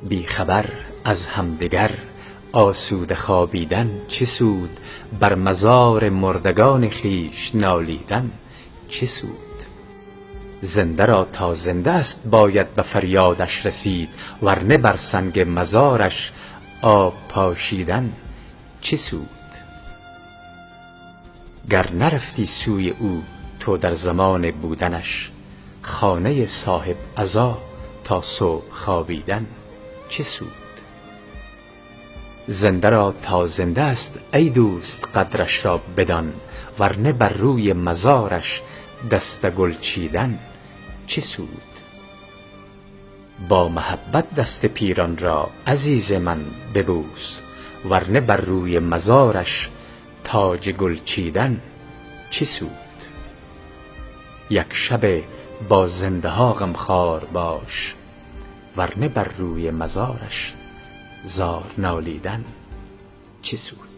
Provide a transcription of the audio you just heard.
بی خبر از همدگر آسوده خوابیدن چه سود؟ بر مزار مردگان خویش نالیدن چه سود؟ زنده را تا زنده است باید به فریادش رسید، ورنه بر سنگ مزارش آب پاشیدن چه سود؟ گر نرفتی سوی او تو در زمان بودنش، خانه صاحب عزا تا صبح خوابیدن چه سود؟ زنده را تا زنده است ای دوست قدرش را بدان، ورنه بر روی مزارش دست گل چیدن چه سود؟ با محبت دست پیران را عزیز من ببوس، ورنه بر روی مزارش تاج گل چیدن چه سود؟ یک شب با زنده ها غمخوار باش، ورنه بر روی مزارش زار نالیدن چه سود؟